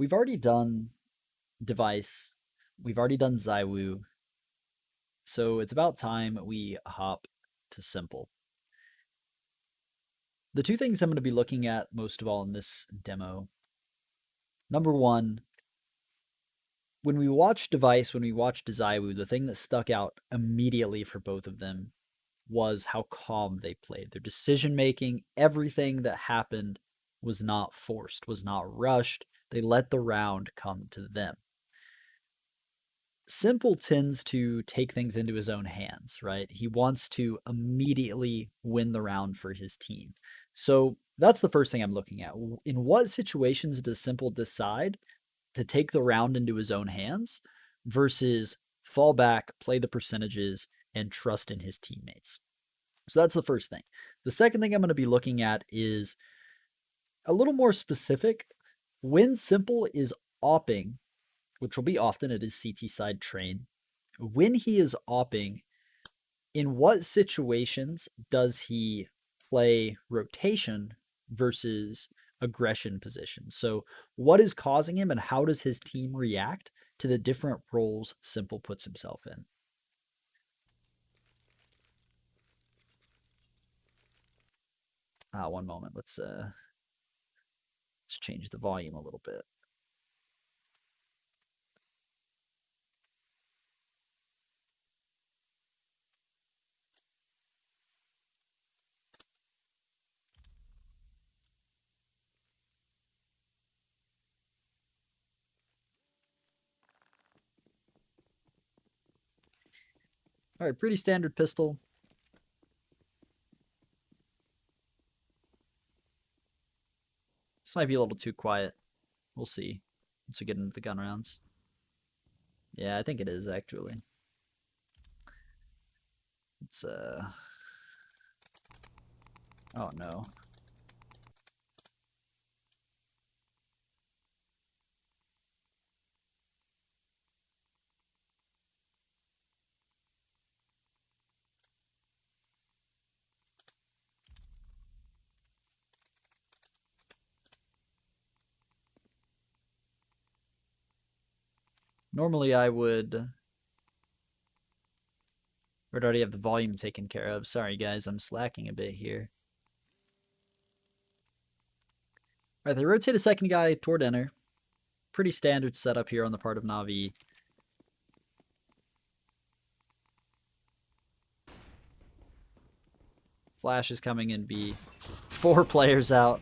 we've already done Device, we've already done Zywoo, so it's about time we hop to s1mple. The two things I'm going to be looking at most of all in this demo. Number one, when we watched Device, when we watched Zywoo, the thing that stuck out immediately for both of them was how calm they played. Their decision making, everything that happened was not forced, was not rushed. They let the round come to them. s1mple tends to take things into his own hands, right? He wants to immediately win the round for his team. So that's the first thing I'm looking at. In what situations does s1mple decide to take the round into his own hands versus fall back, play the percentages, and trust in his teammates? So that's the first thing. The second thing I'm going to be looking at is a little more specific. When s1mple is opping, which will be often at his CT side train, when he is opping, in what situations does he play rotation versus aggression position? So what is causing him and how does his team react to the different roles s1mple puts himself in? One moment. Let's change the volume a little bit. All right, pretty standard pistol. This might be a little too quiet. We'll see once we get into the gun rounds. Yeah, I think it is actually. It's oh no. Normally I would already have the volume taken care of. Sorry guys, I'm slacking a bit here. Alright, they rotate a second guy toward enter. Pretty standard setup here on the part of Na'Vi. Flash is coming in B. 4 players out.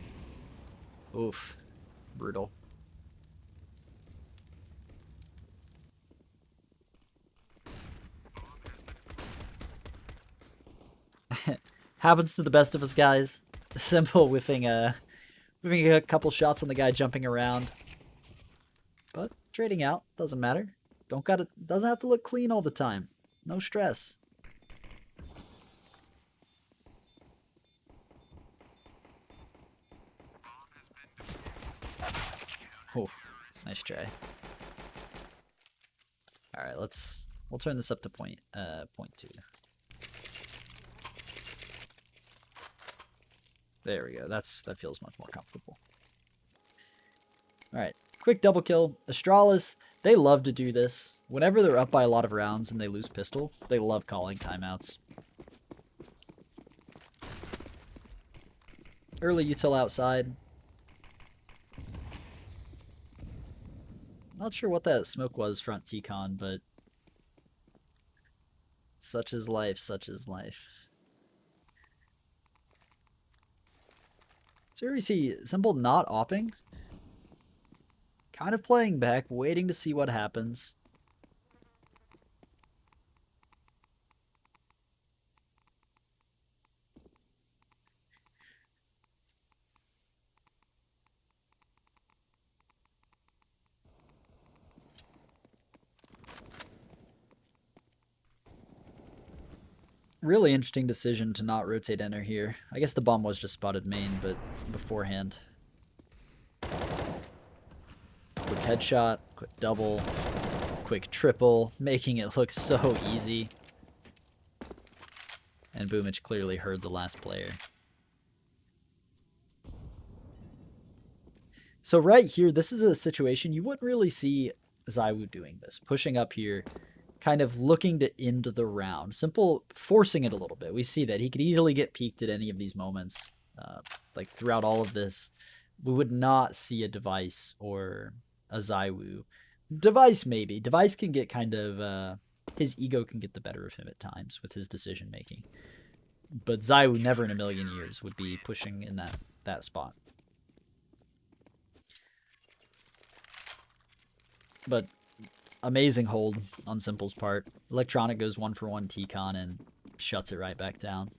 Oof. Brutal. Happens to the best of us guys. s1mple whiffing a couple shots on the guy jumping around. But trading out, doesn't matter. Doesn't have to look clean all the time. No stress. Oh, nice try. All right, we'll turn this up to point 2. There we go. That feels much more comfortable. All right, quick double kill. Astralis, they love to do this. Whenever they're up by a lot of rounds and they lose pistol, they love calling timeouts. Early util outside. Not sure what that smoke was front T-con, but such is life, such is life. So here we see s1mple not opping. Kind of playing back, waiting to see what happens. Really interesting decision to not rotate enter here. I guess the bomb was just spotted main, but beforehand. Quick headshot, quick double, quick triple, making it look so easy. And Boomich clearly heard the last player. So right here, this is a situation you wouldn't really see ZywOo doing this. Pushing up here, kind of looking to end the round. s1mple forcing it a little bit. We see that he could easily get peaked at any of these moments. Like throughout all of this, we would not see a Device or a ZywOo. Device maybe. Device can get kind of his ego can get the better of him at times with his decision making. But ZywOo never in a million years would be pushing in that spot. But amazing hold on s1mple's part. Electronic goes 1-for-1 T-Con and shuts it right back down.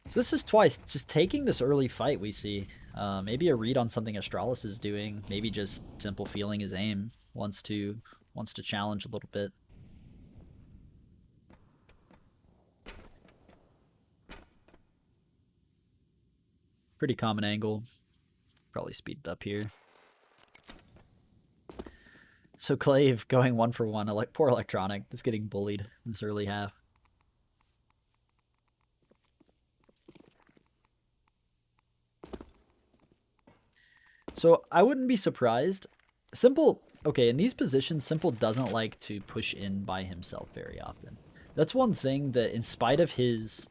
So this is twice. Just taking this early fight we see. Maybe a read on something Astralis is doing. Maybe just s1mple feeling his aim. Wants to challenge a little bit. Pretty common angle. Probably speed it up here. So Clave going 1-for-1. Poor Electronic, just getting bullied in this early half. So I wouldn't be surprised. s1mple, okay, in these positions, s1mple doesn't like to push in by himself very often. That's one thing that, in spite of his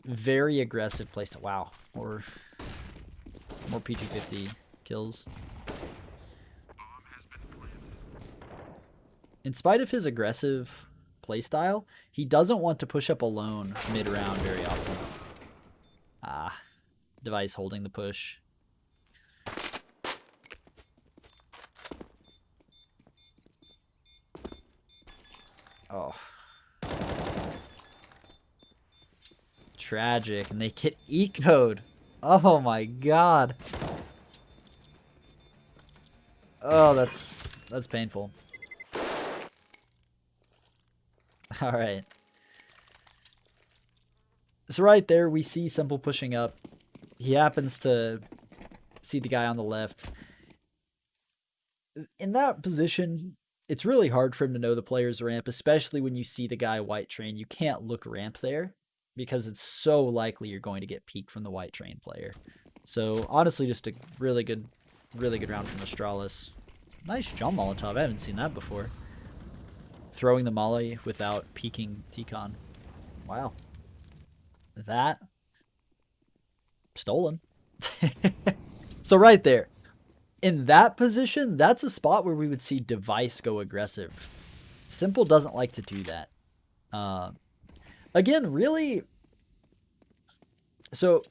very aggressive playstyle, wow, more PG-50 kills. In spite of his aggressive playstyle, he doesn't want to push up alone mid-round very often. Device holding the push. Oh. Tragic. And they get eco'd. Oh my god. Oh, that's painful. Alright. So right there, we see s1mple pushing up. He happens to see the guy on the left. In that position, it's really hard for him to know the player's ramp, especially when you see the guy white train. You can't look ramp there because it's so likely you're going to get peeked from the white train player. So honestly, just a really good round from Astralis. Nice jump Molotov. I haven't seen that before. Throwing the molly without peeking T-Con. Wow. That stolen. So right there, in that position, that's a spot where we would see Device go aggressive. s1mple doesn't like to do that. Again, really. So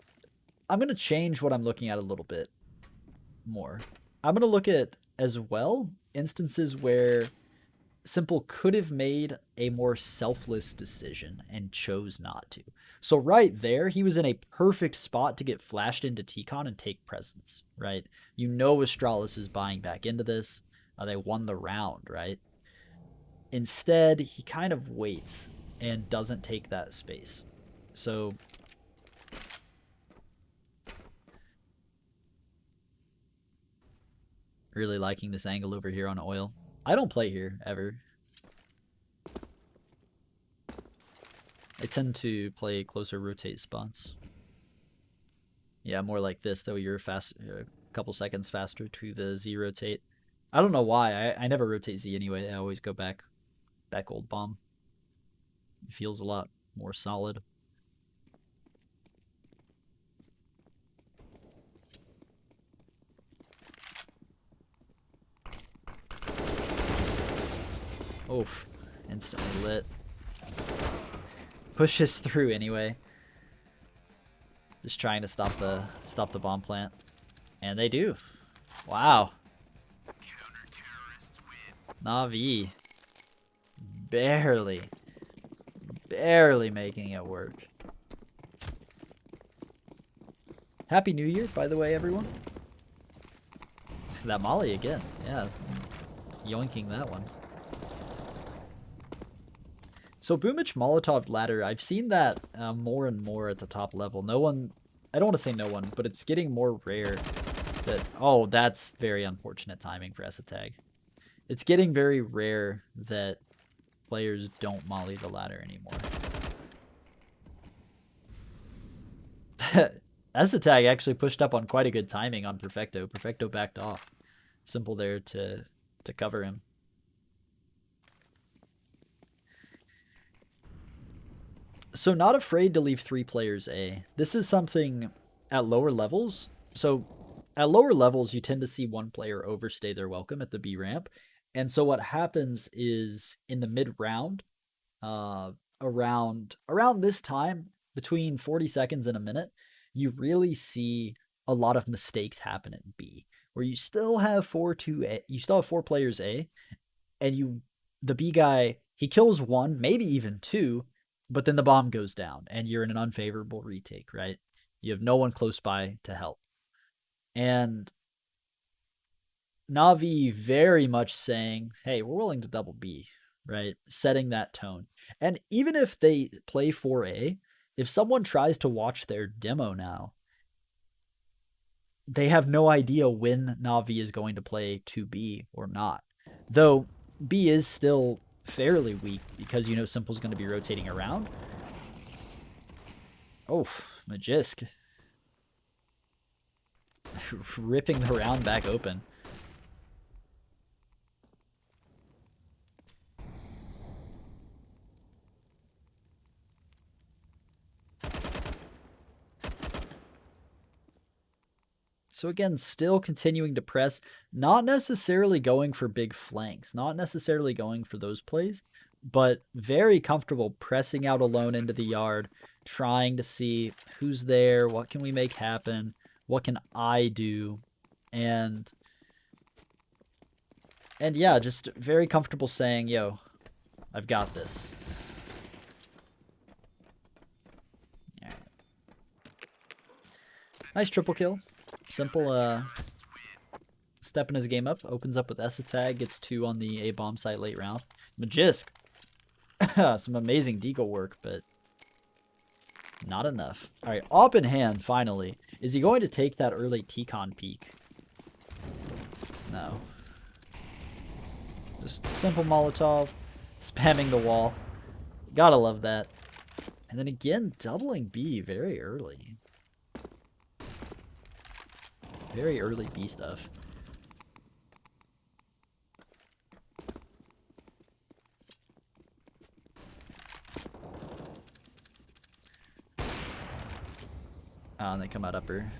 I'm going to change what I'm looking at a little bit more. I'm going to look at as well instances where s1mple could have made a more selfless decision and chose not to. So right there, he was in a perfect spot to get flashed into T-Con and take presence, right? You know Astralis is buying back into this. They won the round, right? Instead, he kind of waits and doesn't take that space. So really liking this angle over here on oil. I don't play here, ever. I tend to play closer rotate spots. Yeah, more like this, though you're a couple seconds faster to the Z rotate. I don't know why. I never rotate Z anyway. I always go back old bomb. It feels a lot more solid. Oof. Instantly lit. Pushes through anyway. Just trying to stop the bomb plant. And they do. Wow. Na'Vi. Barely making it work. Happy New Year, by the way, everyone. That molly again. Yeah. Yoinking that one. So Boomich Molotov ladder, I've seen that more and more at the top level. No one, I don't want to say no one, but it's getting more rare that, oh, that's very unfortunate timing for S-Tag. It's getting very rare that players don't molly the ladder anymore. S-Tag actually pushed up on quite a good timing on Perfecto. Perfecto backed off. s1mple there to cover him. So not afraid to leave 3 players A. This is something at lower levels. So at lower levels, you tend to see 1 player overstay their welcome at the B ramp. And so what happens is in the mid round, around this time, between 40 seconds and a minute, you really see a lot of mistakes happen at B, where you still have 4 players A, and the B guy, he kills 1, maybe even 2, but then the bomb goes down and you're in an unfavorable retake, right? You have no one close by to help. And Na'Vi very much saying, hey, we're willing to double B, right? Setting that tone. And even if they play 4A, if someone tries to watch their demo now, they have no idea when Na'Vi is going to play 2B or not. Though B is still fairly weak because you know s1mple's going to be rotating around. Oh, Magisk. Ripping the round back open. So again, still continuing to press, not necessarily going for big flanks, not necessarily going for those plays, but very comfortable pressing out alone into the yard, trying to see who's there, what can we make happen, what can I do, and yeah, just very comfortable saying, yo, I've got this. All right. Nice triple kill. s1mple stepping his game up, opens up with S-Tag, gets 2 on the A bomb site late round. Magisk, some amazing deagle work, but not enough. All right, op in hand, finally. Is he going to take that early T-Con peek? No. Just simple Molotov, spamming the wall. Gotta love that. And then again, doubling B very early. Very early B stuff. Oh, and they come out upper.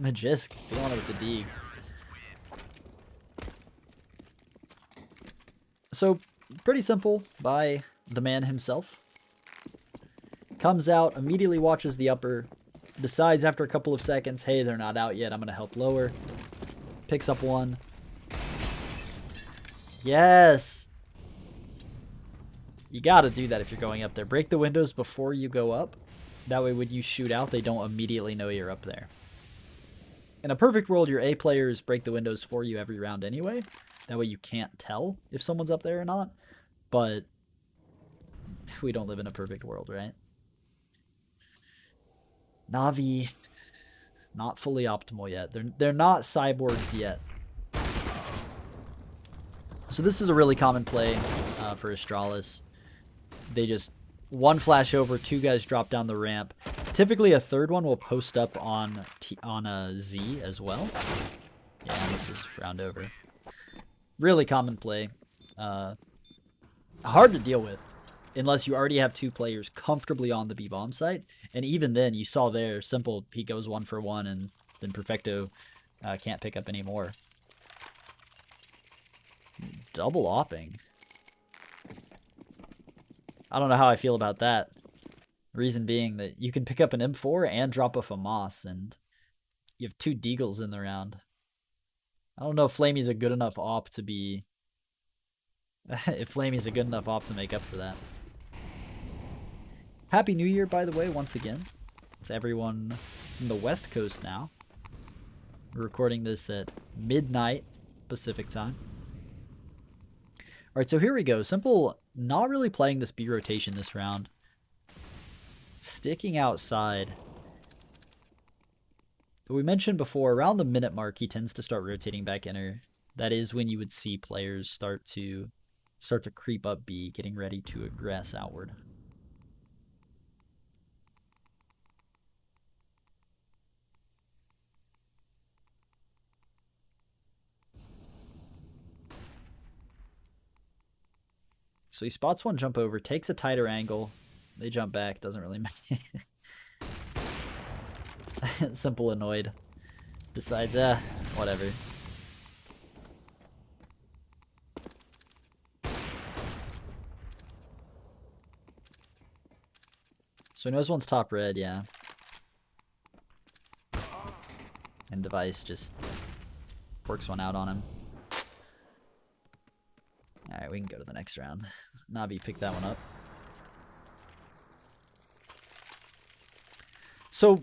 Magisk feeling it with the D. So, pretty simple by the man himself. Comes out, immediately watches the upper, decides after a couple of seconds, hey, they're not out yet, I'm going to help lower. Picks up 1. Yes! You gotta do that if you're going up there. Break the windows before you go up. That way when you shoot out, they don't immediately know you're up there. In a perfect world, your A players break the windows for you every round anyway. That way you can't tell if someone's up there or not. But we don't live in a perfect world, right? Na'Vi, not fully optimal yet. They're not cyborgs yet. So this is a really common play for Astralis. They just 1 flash over, 2 guys drop down the ramp. Typically a 3rd one will post up on a Z as well. Yeah, this is round over. Really common play. Hard to deal with unless you already have 2 players comfortably on the B bomb site. And even then, you saw there, s1mple, he goes 1 for 1, and then Perfecto can't pick up any more. Double opping. I don't know how I feel about that. Reason being that you can pick up an M4 and drop off a Moss, and you have 2 Deagles in the round. I don't know if Flamey's a good enough op to be... if Flamey's a good enough op to make up for that. Happy New Year, by the way, once again. To everyone from the West Coast now. We're recording this at midnight Pacific time. Alright, so here we go. s1mple not really playing this B rotation this round. Sticking outside. But we mentioned before, around the minute mark, he tends to start rotating back inner. that is when you would see players start to creep up B, getting ready to aggress outward. So he spots one jump over, takes a tighter angle. They jump back, doesn't really matter. s1mple annoyed. Decides, whatever. So he knows one's top red, yeah. And Device just works one out on him. Alright, we can go to the next round. Navi picked that one up. So,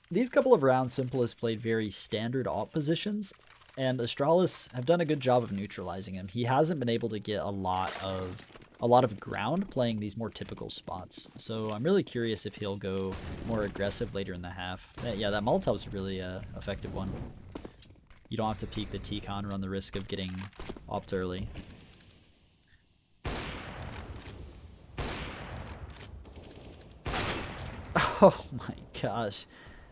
these couple of rounds, s1mple has played very standard op positions, and Astralis have done a good job of neutralizing him. He hasn't been able to get a lot of ground playing these more typical spots. So I'm really curious if he'll go more aggressive later in the half. Yeah, that Molotov's a really effective one. You don't have to peek the T-Con, run the risk of getting opt early. Oh my gosh.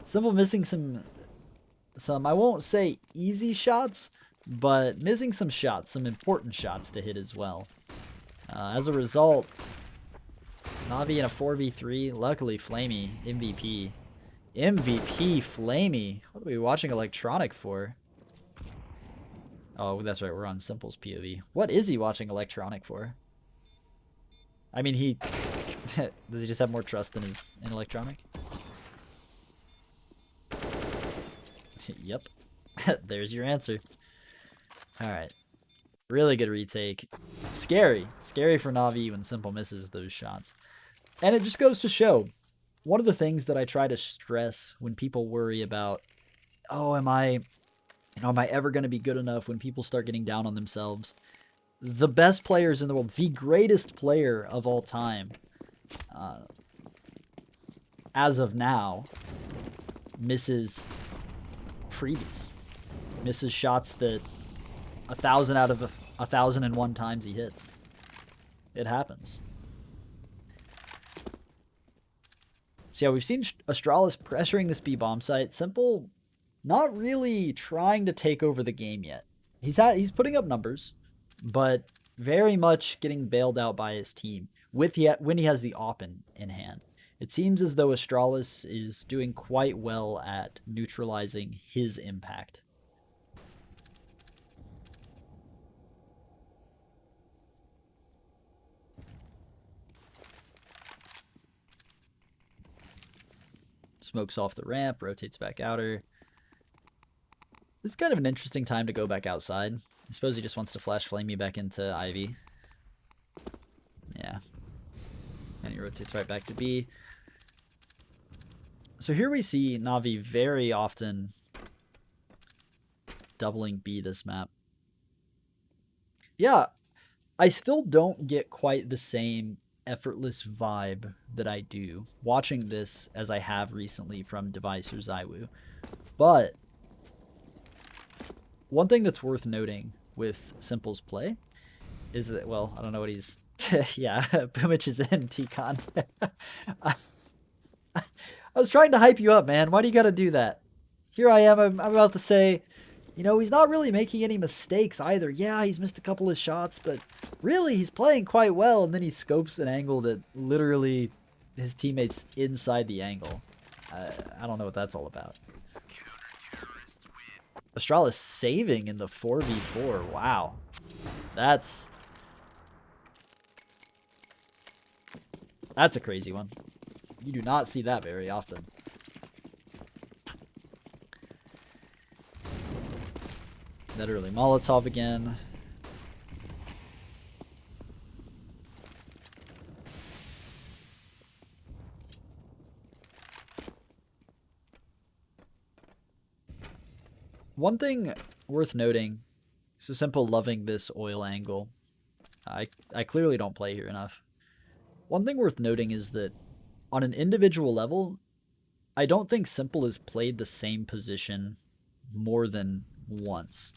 s1mple missing some, I won't say easy shots, but missing some shots, some important shots to hit as well. As a result, Navi in a 4v3, luckily Flamey, MVP. MVP Flamey. What are we watching Electronic for? Oh, that's right, we're on s1mple's POV. What is he watching Electronic for? I mean, he... does he just have more trust in Electronic? Yep. There's your answer. Alright. Really good retake. Scary. Scary for Navi when s1mple misses those shots. And it just goes to show, one of the things that I try to stress when people worry about, oh, am I ever going to be good enough when people start getting down on themselves? The best players in the world, the greatest player of all time, as of now, misses freebies. Misses shots that 1,000 out of 1,001 times he hits. It happens. So yeah, we've seen Astralis pressuring this B bomb site. s1mple not really trying to take over the game yet. He's putting up numbers, but very much getting bailed out by his team when he has the op in hand. It seems as though Astralis is doing quite well at neutralizing his impact. Smokes off the ramp, rotates back outer. This is kind of an interesting time to go back outside. I suppose he just wants to flash flame me back into Ivy. Yeah. And he rotates right back to B. So here we see Navi very often doubling B this map. Yeah, I still don't get quite the same effortless vibe that I do watching this as I have recently from Device or Zywoo. But one thing that's worth noting with s1mple's play is that, well, I don't know what he's... yeah, Boomich is in T-Con. I was trying to hype you up, man. Why do you gotta do that? Here I am, I'm about to say, you know, he's not really making any mistakes either. Yeah, he's missed a couple of shots, but really, he's playing quite well. And then he scopes an angle that literally his teammate's inside the angle. I don't know what that's all about. Astralis saving in the 4v4. Wow. That's a crazy one. You do not see that very often. That early Molotov again. One thing worth noting, so s1mple loving this oil angle. I clearly don't play here enough. One thing worth noting is that on an individual level, I don't think s1mple has played the same position more than once.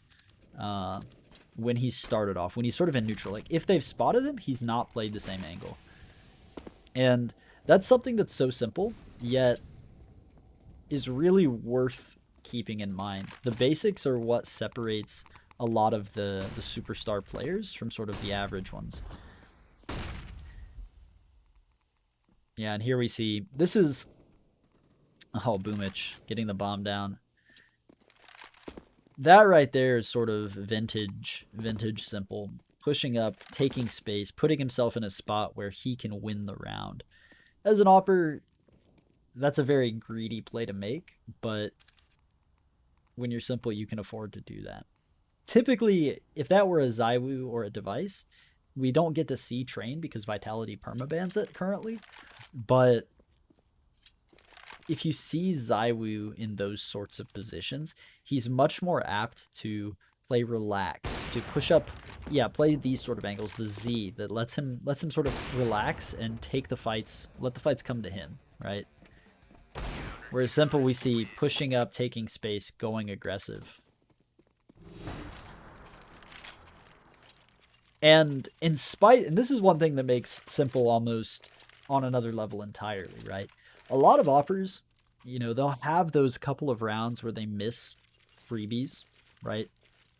when he started off, when he's sort of in neutral. Like, if they've spotted him, he's not played the same angle. And that's something that's so simple, yet is really worth keeping in mind. The basics are what separates a lot of the superstar players from sort of the average ones. Yeah, and here we see, this is, oh, Boomich getting the bomb down. That right there is sort of vintage s1mple. Pushing up, taking space, putting himself in a spot where he can win the round. As an AWPer, that's a very greedy play to make, but when you're s1mple, you can afford to do that. Typically, if that were a ZywOo or a device, we don't get to see train because Vitality permabans it currently, but if you see ZywOo in those sorts of positions, he's much more apt to play relaxed, to push up, yeah, play these sort of angles, the Z, that lets him sort of relax and take the fights, let the fights come to him, right? Whereas s1mple, we see pushing up, taking space, going aggressive. And in spite, and this is one thing that makes s1mple almost on another level entirely, right? A lot of AWPers, you know, they'll have those couple of rounds where they miss freebies, right?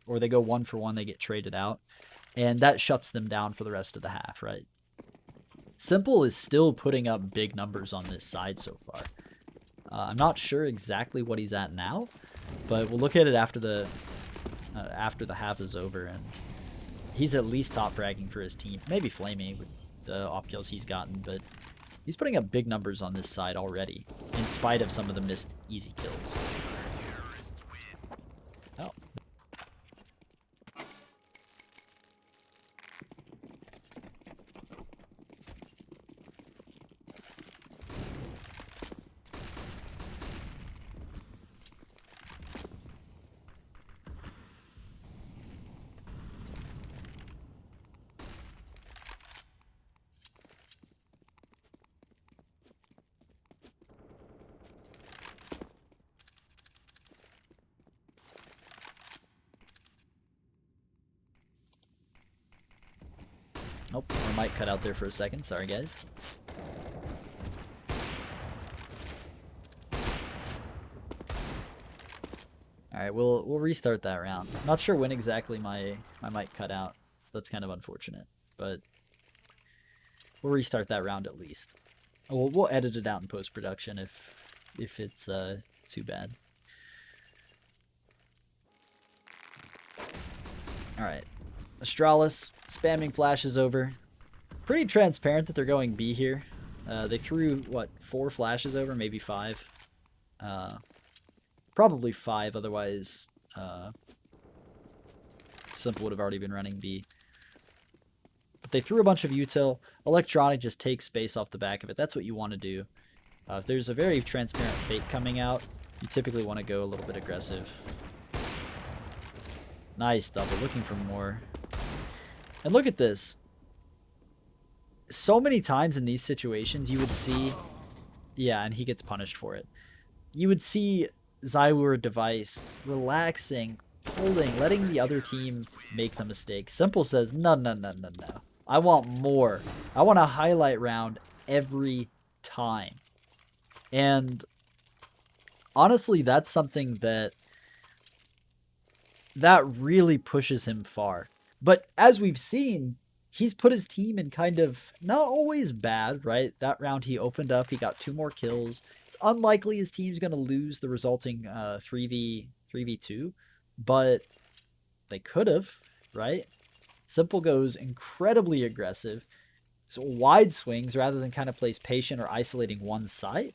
Or they go 1 for 1, they get traded out, and that shuts them down for the rest of the half, right? s1mple is still putting up big numbers on this side so far. I'm not sure exactly what he's at now, but we'll look at it after the half is over, and he's at least top fragging for his team. Maybe flaming with the op kills he's gotten, but he's putting up big numbers on this side already, in spite of some of the missed easy kills. Oh. Nope, my mic cut out there for a second. Sorry, guys. Alright, we'll restart that round. Not sure when exactly my mic cut out. That's kind of unfortunate, but we'll restart that round at least. We'll edit it out in post-production if it's too bad. Alright. Astralis spamming flashes over. Pretty transparent that they're going B here. They threw, what, 4 flashes over? Maybe 5. Probably 5, otherwise s1mple would have already been running B. But they threw a bunch of util. Electronic just takes space off the back of it. That's what you want to do. If there's a very transparent fake coming out, you typically want to go a little bit aggressive. Nice double, looking for more. And look at this. So many times in these situations, you would see... Yeah, and he gets punished for it. You would see ZywOo or device relaxing, holding, letting the other team make the mistake. s1mple says, no. I want more. I want a highlight round every time. And honestly, that's something that really pushes him far. But as we've seen, he's put his team in kind of not always bad, right? That round he opened up, he got 2 more kills. It's unlikely his team's going to lose the resulting 3v2, but they could have, right? s1mple goes incredibly aggressive, so wide swings rather than kind of plays patient or isolating one side,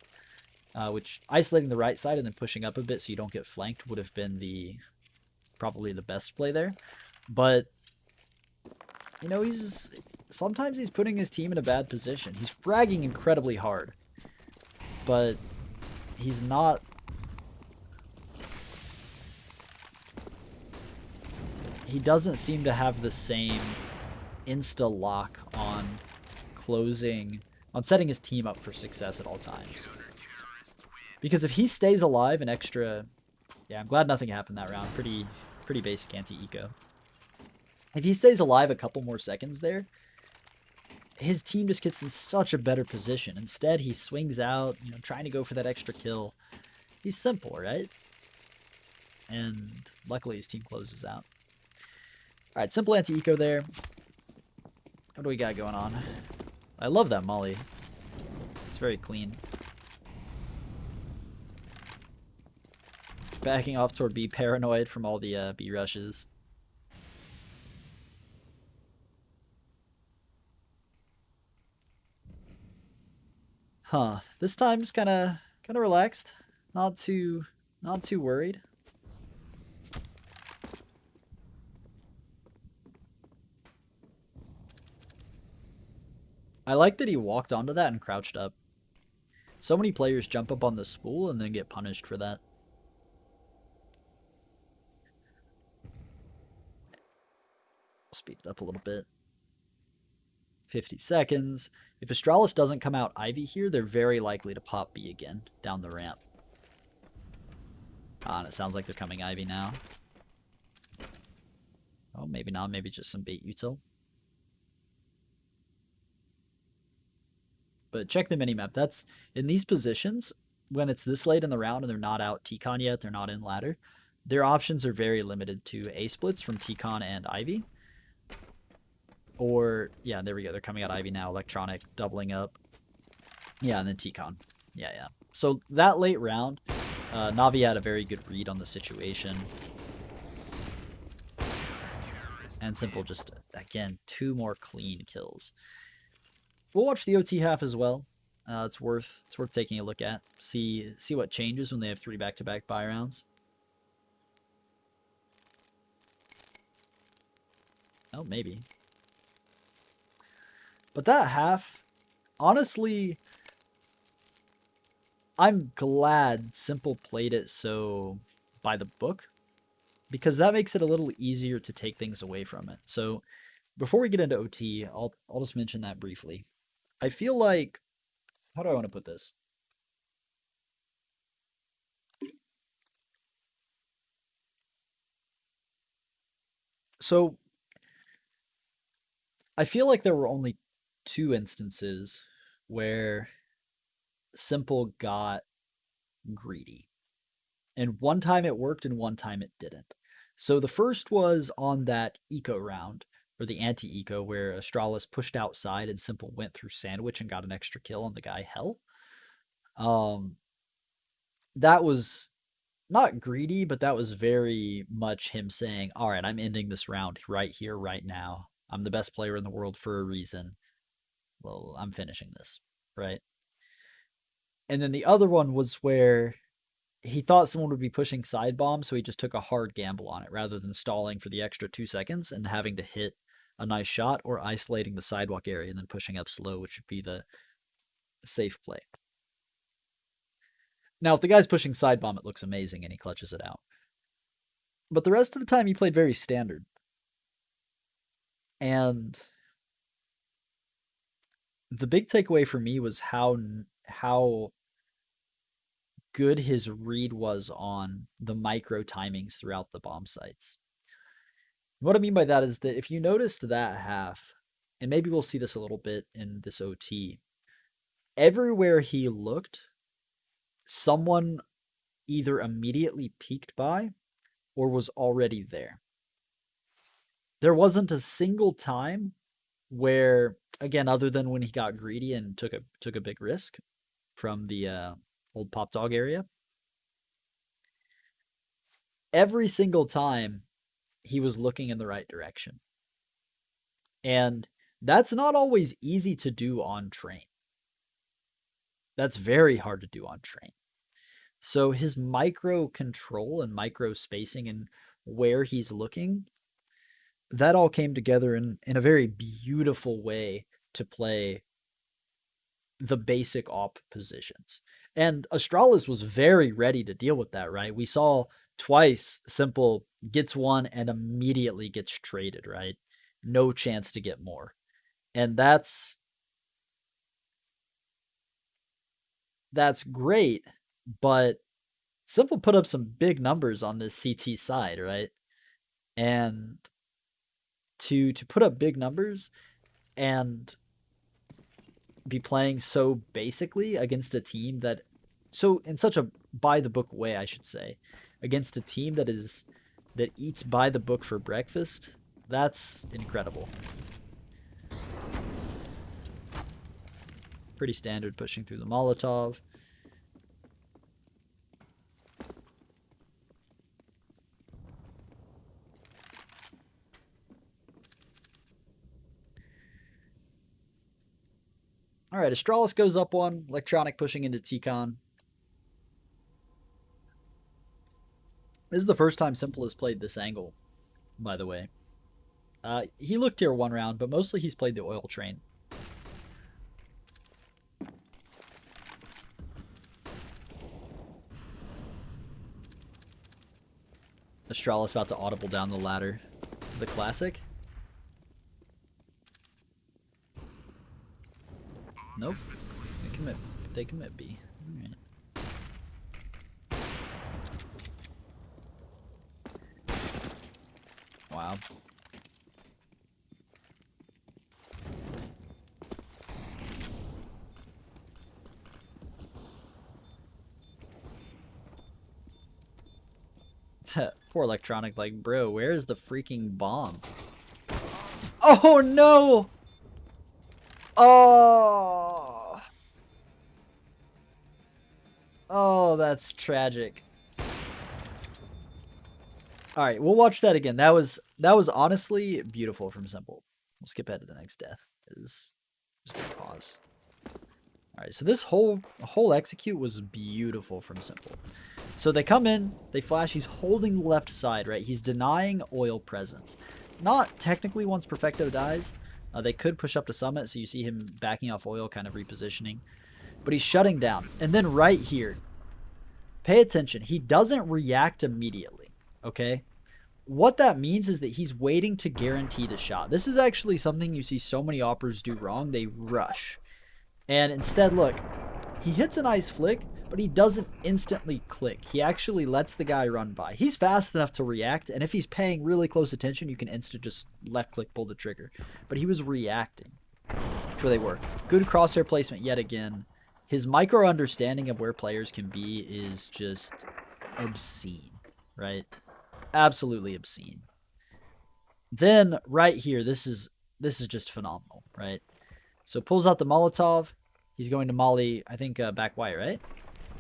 which isolating the right side and then pushing up a bit so you don't get flanked would have been probably the best play there. But you know, sometimes he's putting his team in a bad position. He's fragging incredibly hard, but he's not... He doesn't seem to have the same insta-lock on setting his team up for success at all times. Because if he stays alive an extra... Yeah, I'm glad nothing happened that round. Pretty basic anti-eco. If he stays alive a couple more seconds there, his team just gets in such a better position. Instead, he swings out, trying to go for that extra kill. He's s1mple, right? And luckily his team closes out. All right, s1mple anti-eco there. What do we got going on? I love that molly. It's very clean. Backing off toward B, paranoid from all the B rushes. Huh. This time just kind of relaxed. Not too worried. I like that he walked onto that and crouched up. So many players jump up on the spool and then get punished for that. I'll speed it up a little bit. 50 seconds. If Astralis doesn't come out Ivy here, they're very likely to pop B again down the ramp. And it sounds like they're coming Ivy now. Oh, maybe not. Maybe just some bait util. But check the minimap. That's in these positions, when it's this late in the round and they're not out T-Con yet, they're not in ladder, their options are very limited to A-splits from T-Con and Ivy. Or, yeah, there we go. They're coming out Ivy now. Electronic doubling up. Yeah, and then T-Con. Yeah. So that late round, Navi had a very good read on the situation. And s1mple just, again, 2 more clean kills. We'll watch the OT half as well. It's worth taking a look at. See what changes when they have 3 back-to-back buy rounds. Oh, maybe. But that half, honestly, I'm glad s1mple played it so by the book, because that makes it a little easier to take things away from it. So before we get into OT, I'll just mention that briefly. I feel like, how do I want to put this? So I feel like there were only 2 instances where s1mple got greedy. And one time it worked and one time it didn't. So the first was on that eco round, or the anti-eco, where Astralis pushed outside and s1mple went through sandwich and got an extra kill on the guy Hell. That was not greedy, but that was very much him saying, all right, I'm ending this round right here, right now. I'm the best player in the world for a reason. Well, I'm finishing this, right? And then the other one was where he thought someone would be pushing side bomb, so he just took a hard gamble on it rather than stalling for the extra 2 seconds and having to hit a nice shot or isolating the sidewalk area and then pushing up slow, which would be the safe play. Now, if the guy's pushing side bomb, it looks amazing and he clutches it out. But the rest of the time, he played very standard. And the big takeaway for me was how good his read was on the micro timings throughout the bomb sites. What I mean by that is that if you noticed that half, and maybe we'll see this a little bit in this OT, everywhere he looked, someone either immediately peeked by or was already there. There wasn't a single time where, again, other than when he got greedy and took a big risk from the old pop dog area, every single time he was looking in the right direction. And that's not always easy to do on train. That's very hard to do on train. So his micro control and micro spacing and where he's looking, that all came together in a very beautiful way to play the basic op positions. And Astralis was very ready to deal with that, right? We saw twice s1mple gets one and immediately gets traded, right? No chance to get more. And that's great, but s1mple put up some big numbers on this CT side, right? And to put up big numbers and be playing so basically against a team that, so in such a by the book way, I should say, against a team that eats by the book for breakfast, that's incredible. Pretty standard pushing through the Molotov. All right, Astralis goes up one. Electronic pushing into T-Con. This is the first time s1mple has played this angle, by the way. He looked here one round, but mostly he's played the oil train. Astralis about to audible down the ladder. The classic. Nope. They commit B. Alright. Wow. Poor Electronic, like, bro, where is the freaking bomb? Oh no! Oh! Oh, that's tragic. Alright, we'll watch that again. That was honestly beautiful from s1mple. We'll skip ahead to the next death. Just gonna pause. Alright, so this whole execute was beautiful from s1mple. So they come in, they flash, he's holding the left side, right? He's denying oil presence. Not technically once Perfecto dies. They could push up to Summit, so you see him backing off oil, kind of repositioning. But he's shutting down. And then right here, pay attention. He doesn't react immediately, okay? What that means is that he's waiting to guarantee the shot. This is actually something you see so many operators do wrong. They rush. And instead, look, he hits a nice flick, but he doesn't instantly click. He actually lets the guy run by. He's fast enough to react, and if he's paying really close attention, you can instant just left click pull the trigger. But he was reacting. That's where they were. Good crosshair placement yet again. His micro understanding of where players can be is just obscene, right? Absolutely obscene. Then right here, this is just phenomenal, right? So pulls out the Molotov. He's going to Molly, I think, back white, right?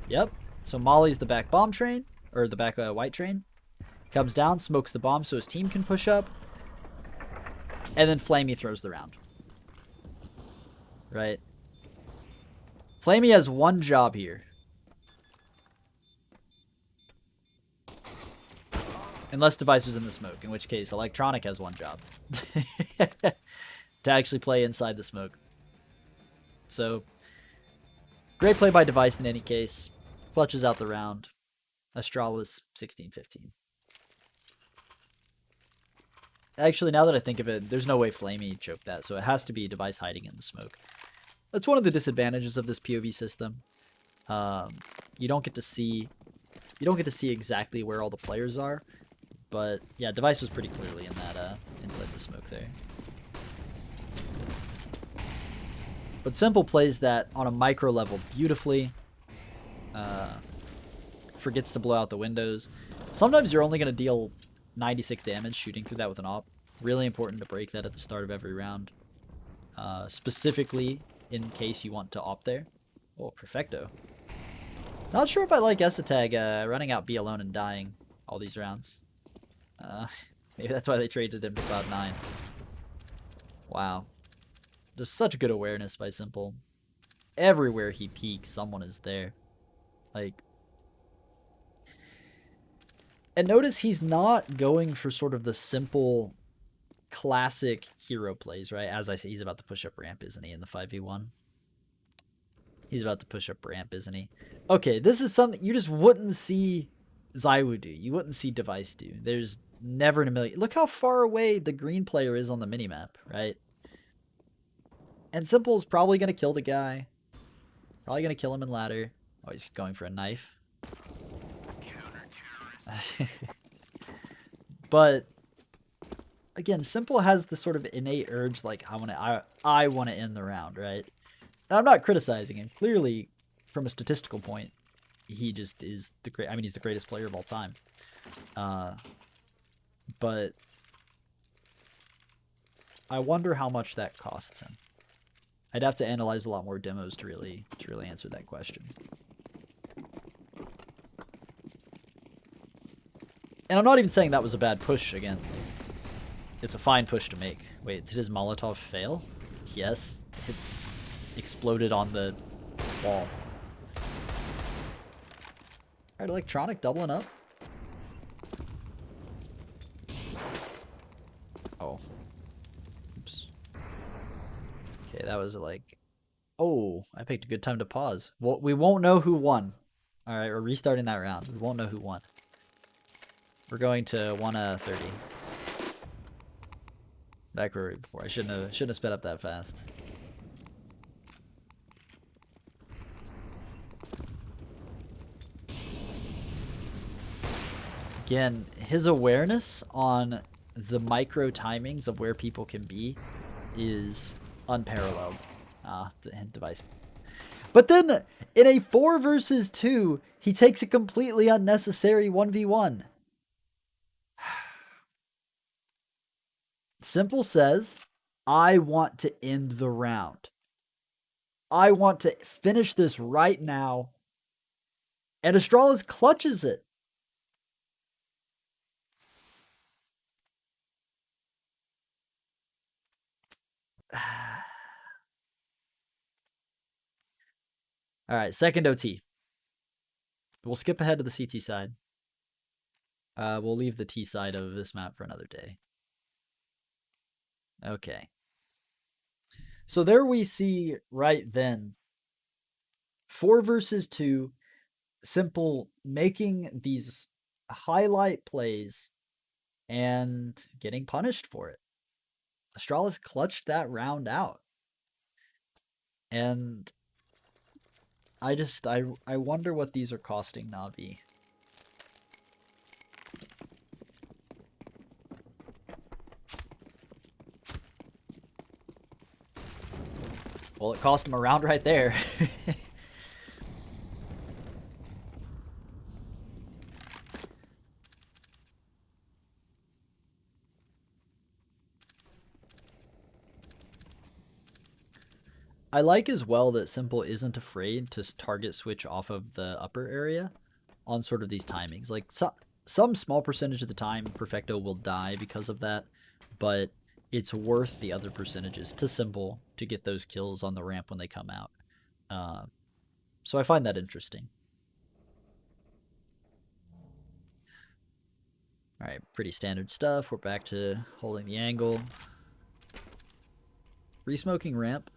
Yep. So Molly's the back bomb train, or the back white train. Comes down, smokes the bomb so his team can push up. And then Flamey throws the round. Right? Flamey has one job here. Unless Device was in the smoke, in which case Electronic has one job. To actually play inside the smoke. So, great play by Device in any case. Clutches out the round. Astralis 16-15. Actually, now that I think of it, there's no way Flamey choked that, so it has to be Device hiding in the smoke. That's one of the disadvantages of this POV system. You don't get to see exactly where all the players are, but yeah, Device was pretty clearly in that inside the smoke there. But s1mple plays that on a micro level beautifully. Forgets to blow out the windows. Sometimes you're only going to deal 96 damage shooting through that with an op. Really important to break that at the start of every round. Specifically in case you want to op there. Oh, Perfecto. Not sure if I like S-Tag running out B alone and dying all these rounds. Maybe that's why they traded him to Cloud9. Wow. Just such good awareness by s1mple. Everywhere he peeks, someone is there. Like, and notice he's not going for sort of the simple, classic hero plays, right? As I say, he's about to push up ramp, isn't he, in the 5v1? He's about to push up ramp, isn't he? Okay, this is something you just wouldn't see ZywOo do. You wouldn't see Device do. There's never in a million. Look how far away the green player is on the minimap, right? And s1mple's probably going to kill the guy. Probably going to kill him in ladder. Oh, he's going for a knife. But again, s1mple has this sort of innate urge, like I want to end the round, right? And I'm not criticizing him. Clearly, from a statistical point, he just is the great. I mean, he's the greatest player of all time. But I wonder how much that costs him. I'd have to analyze a lot more demos to really answer that question. And I'm not even saying that was a bad push again. It's a fine push to make. Wait, did his Molotov fail? Yes. It exploded on the wall. Alright, Electronic doubling up. Oh. Oops. Okay, that was like... Oh, I picked a good time to pause. Well, we won't know who won. Alright, we're restarting that round. We won't know who won. We're going to 1:30. Back where we were before. I shouldn't have sped up that fast. Again, his awareness on the micro timings of where people can be is unparalleled. Device. But then, in a 4 versus 2, he takes a completely unnecessary 1v1. s1mple says, I want to end the round. I want to finish this right now. And Astralis clutches it. All right, second OT. We'll skip ahead to the CT side. We'll leave the T side of this map for another day. Okay. So there we see right then 4 versus 2, s1mple making these highlight plays and getting punished for it. Astralis clutched that round out. And I wonder what these are costing Na'Vi. Well, it cost him a round right there. I like as well that s1mple isn't afraid to target switch off of the upper area on sort of these timings. Like some small percentage of the time, Perfecto will die because of that, but it's worth the other percentages to s1mple to get those kills on the ramp when they come out. So I find that interesting. All right, pretty standard stuff. We're back to holding the angle. Resmoking ramp,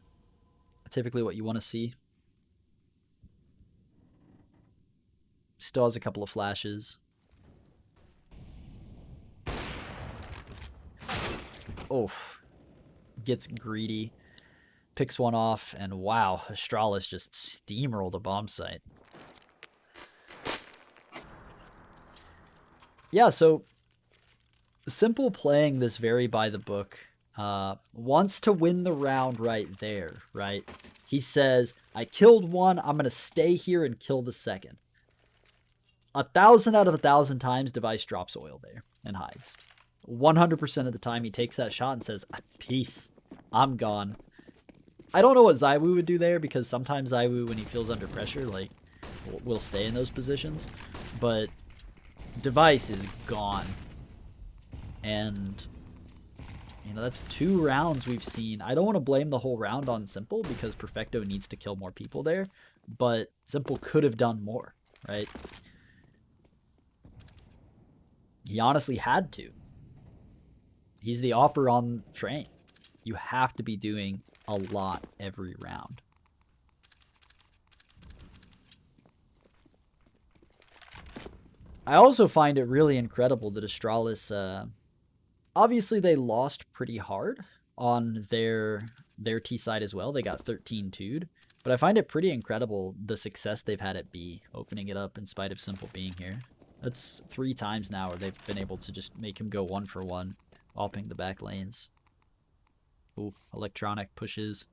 typically what you want to see. Still has a couple of flashes. Oh, gets greedy. Picks one off, and wow, Astralis just steamrolled the bomb site. Yeah, so s1mple playing this very by the book, wants to win the round right there, right? He says, I killed one, I'm going to stay here and kill the second. 1,000 out of 1,000 times, Device drops oil there and hides. 100% of the time, he takes that shot and says, peace, I'm gone. I don't know what ZywOo would do there, because sometimes ZywOo, when he feels under pressure, like, will stay in those positions. But Device is gone. And, you know, that's 2 rounds we've seen. I don't want to blame the whole round on s1mple, because Perfecto needs to kill more people there. But s1mple could have done more, right? He honestly had to. He's the opper on train. You have to be doing a lot every round. I also find it really incredible that Astralis, obviously they lost pretty hard on their T side as well. They got 13-2'd, but I find it pretty incredible the success they've had at B, opening it up in spite of s1mple being here. That's 3 times now where they've been able to just make him go 1 for 1 Opping the back lanes. Ooh, electronic pushes,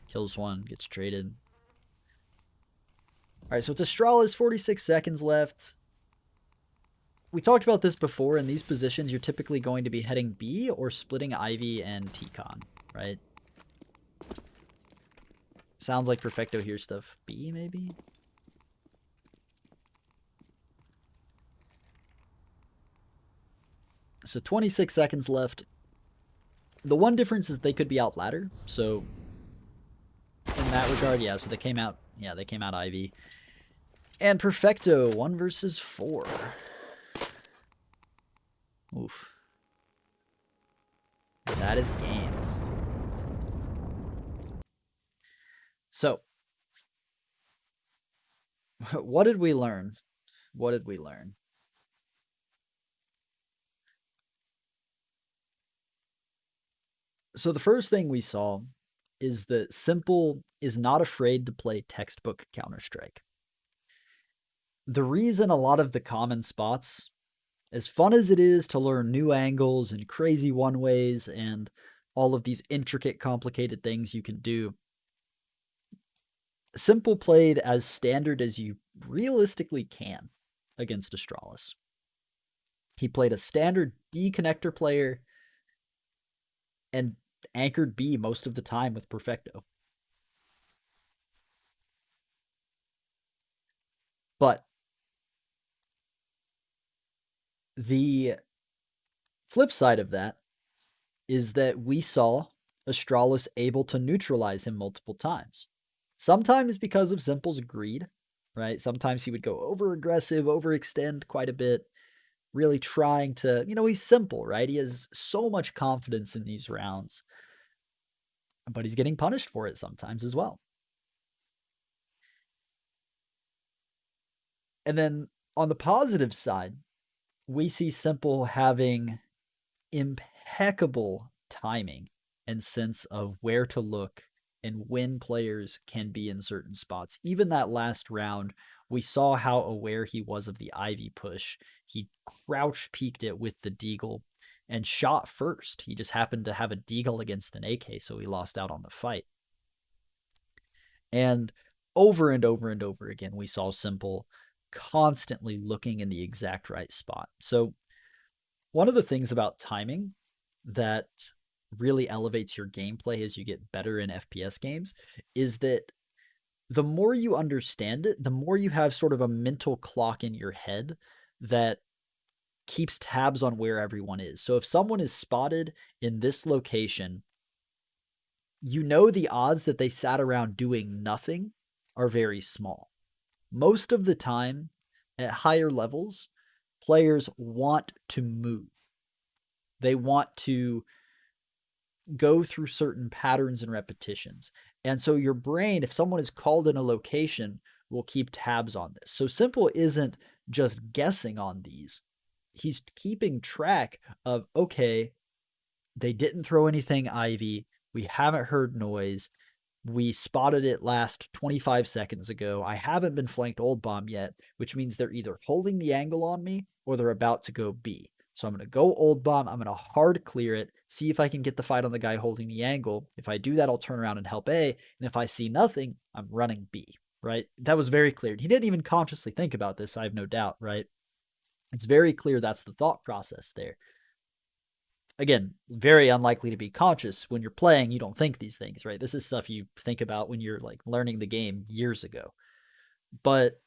kills one, gets traded. All right, so it's Astralis, 46 seconds left. We talked about this before. In these positions, you're typically going to be heading B or splitting Ivy and T-Con, right? Sounds like Perfecto hears stuff B, maybe? So 26 seconds left. The one difference is they could be out ladder. So in that regard, yeah, so they came out Ivy. And Perfecto, 1 versus 4. Oof. That is game. So, what did we learn? What did we learn? So the first thing we saw is that s1mple is not afraid to play textbook Counter-Strike. The reason a lot of the common spots, as fun as it is to learn new angles and crazy one-ways and all of these intricate, complicated things you can do, s1mple played as standard as you realistically can against Astralis. He played a standard B connector player and anchored B most of the time with Perfecto. But the flip side of that is that we saw Astralis able to neutralize him multiple times. Sometimes because of s1mple's greed, right? Sometimes he would go over aggressive, overextend quite a bit, really trying to, he's s1mple, right? He has so much confidence in these rounds, but he's getting punished for it sometimes as well. And then on the positive side, we see s1mple having impeccable timing and sense of where to look and when players can be in certain spots. Even that last round, we saw how aware he was of the Ivy push. He crouch peeked it with the Deagle and shot first. He just happened to have a Deagle against an AK, so he lost out on the fight. And over and over and over again, we saw s1mple constantly looking in the exact right spot. So one of the things about timing that really elevates your gameplay as you get better in FPS games is that the more you understand it, the more you have sort of a mental clock in your head that keeps tabs on where everyone is. So if someone is spotted in this location, you know the odds that they sat around doing nothing are very small. Most of the time, at higher levels, players want to move. They want to go through certain patterns and repetitions. And so your brain, if someone is called in a location, will keep tabs on this. So s1mple isn't just guessing on these. He's keeping track of, okay, they didn't throw anything Ivy. We haven't heard noise. We spotted it last 25 seconds ago. I haven't been flanked old bomb yet, which means they're either holding the angle on me or they're about to go B. So I'm going to go old bomb. I'm going to hard clear it, see if I can get the fight on the guy holding the angle. If I do that, I'll turn around and help A. And if I see nothing, I'm running B, right? That was very clear. He didn't even consciously think about this, I have no doubt, right? It's very clear that's the thought process there. Again, very unlikely to be conscious. When you're playing, you don't think these things, right? This is stuff you think about when you're like learning the game years ago. But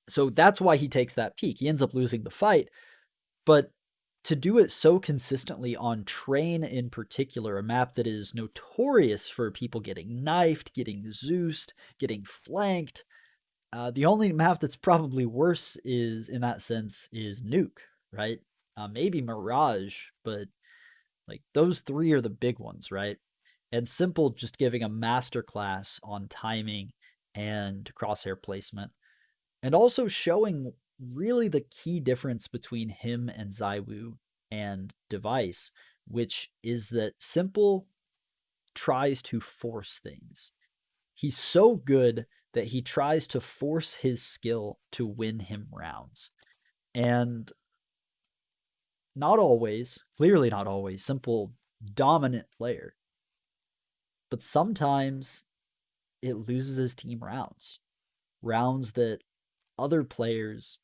so that's why he takes that peek. He ends up losing the fight, but to do it so consistently on Train in particular, a map that is notorious for people getting knifed, getting Zeused, getting flanked. The only map that's probably worse is in that sense is Nuke, right? Maybe Mirage, but like those three are the big ones, right? And s1mple just giving a masterclass on timing and crosshair placement, and also showing really the key difference between him and ZywOo and Device, which is that s1mple tries to force things. He's so good that he tries to force his skill to win him rounds. And not always, clearly not always, s1mple dominant player. But sometimes it loses his team rounds that other players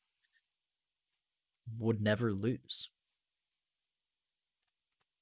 would never lose.